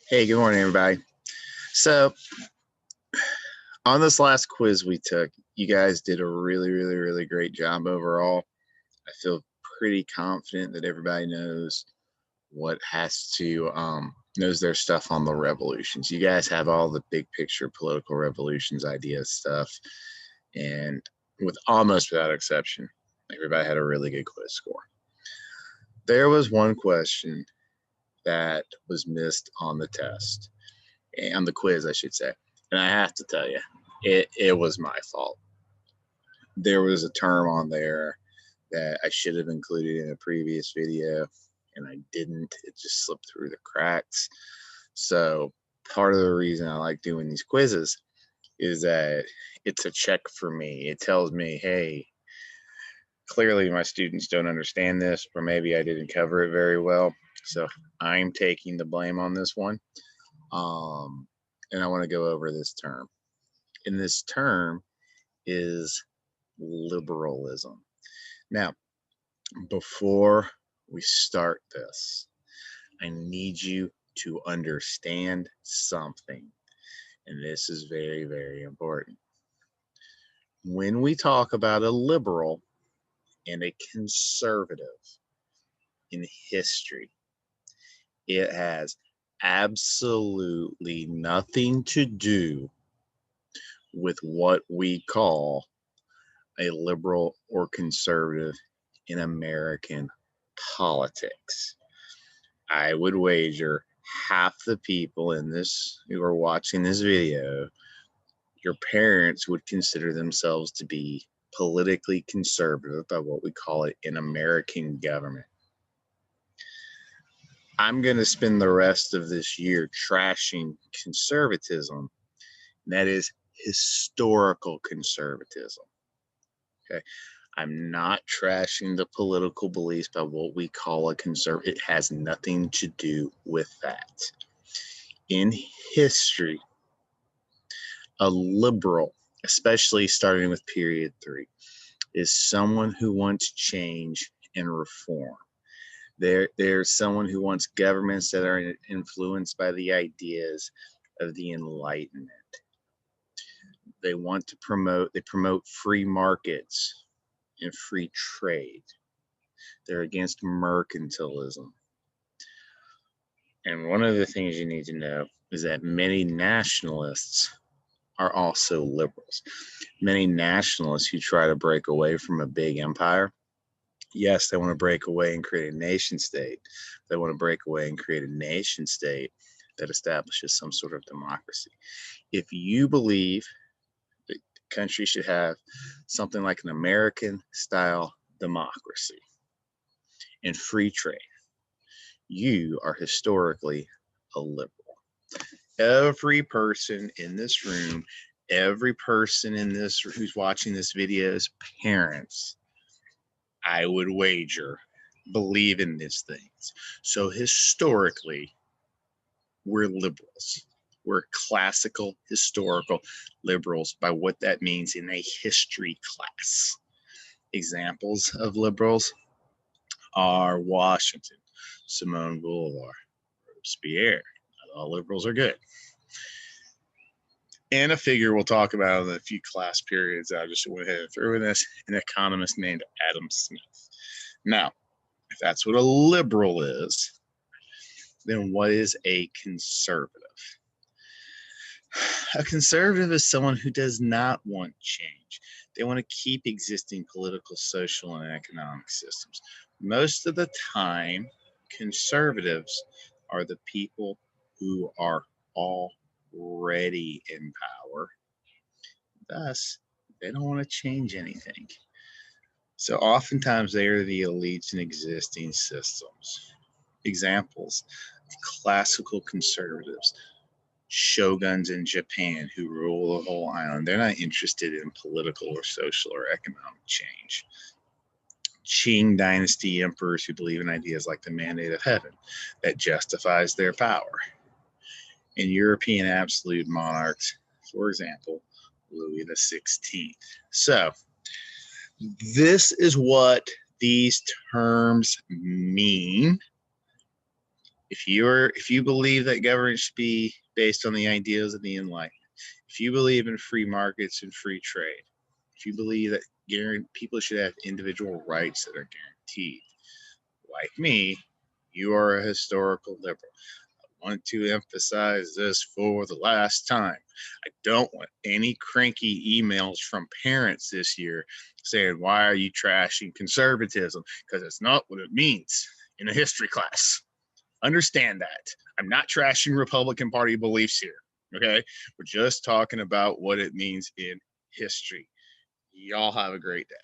Hey, good morning, everybody. So, on this last quiz we took, you guys did a really great job overall. I feel pretty confident that everybody knows what has to knows their stuff on the revolutions. You guys have all the big picture political revolutions ideas stuff, and almost without exception, everybody had a really good quiz score. There was one question that was missed on the test, on the quiz, I should say. And I have to tell you, it was my fault. There was a term on there that I should have included in a previous video, and I didn't. It just slipped through the cracks. So part of the reason I like doing these quizzes is that it's a check for me. It tells me, hey, clearly my students don't understand this, or maybe I didn't cover it very well. So I'm taking the blame on this one. And I want to go over this term. And this term is liberalism. Now, before we start this, I need you to understand something. And this is very important. When we talk about a liberal and a conservative in history, it has absolutely nothing to do with what we call a liberal or conservative in American politics. I would wager half the people in this who are watching this video, your parents would consider themselves to be politically conservative by what we call it in American government. I'm going to spend the rest of this year trashing conservatism, and that is historical conservatism. Okay. I'm not trashing the political beliefs by what we call a conservative. It has nothing to do with that. In history, a liberal, especially starting with period 3, is someone who wants change and reform. There's someone who wants governments that are influenced by the ideas of the Enlightenment. They promote free markets and free trade. They're against mercantilism. And one of the things you need to know is that many nationalists are also liberals. Many nationalists who try to break away from a big empire, yes, they want to break away and create a nation state. They want to break away and create a nation state that establishes some sort of democracy. If you believe that the country should have something like an American-style democracy and free trade, you are historically a liberal. Every person in this room, every person in this who's watching this video's parents, I would wager, believe in these things. So historically, we're liberals. We're classical historical liberals by what that means in a history class. Examples of liberals are Washington, Simone Bolivar, Robespierre. Not all liberals are good. And a figure we'll talk about in a few class periods I just went ahead and threw in this, an economist named Adam Smith. Now, if that's what a liberal is, then what is a conservative? A conservative is someone who does not want change. They want to keep existing political, social, and economic systems. Most of the time, conservatives are the people who are already in power. Thus, they don't want to change anything. So oftentimes they are the elites in existing systems. Examples, classical conservatives, shoguns in Japan who rule the whole island. They're not interested in political or social or economic change. Qing dynasty emperors who believe in ideas like the mandate of heaven that justifies their power. And European absolute monarchs, for example, Louis XVI. So this is what these terms mean If you believe that government should be based on the ideals of the Enlightenment, if you believe in free markets and free trade, if you believe that people should have individual rights that are guaranteed, like me, you are a historical liberal. I want to emphasize this for the last time. I don't want any cranky emails from parents this year saying, why are you trashing conservatism? Because it's not what it means in a history class. Understand that. I'm not trashing Republican Party beliefs here, okay? We're just talking about what it means in history. Y'all have a great day.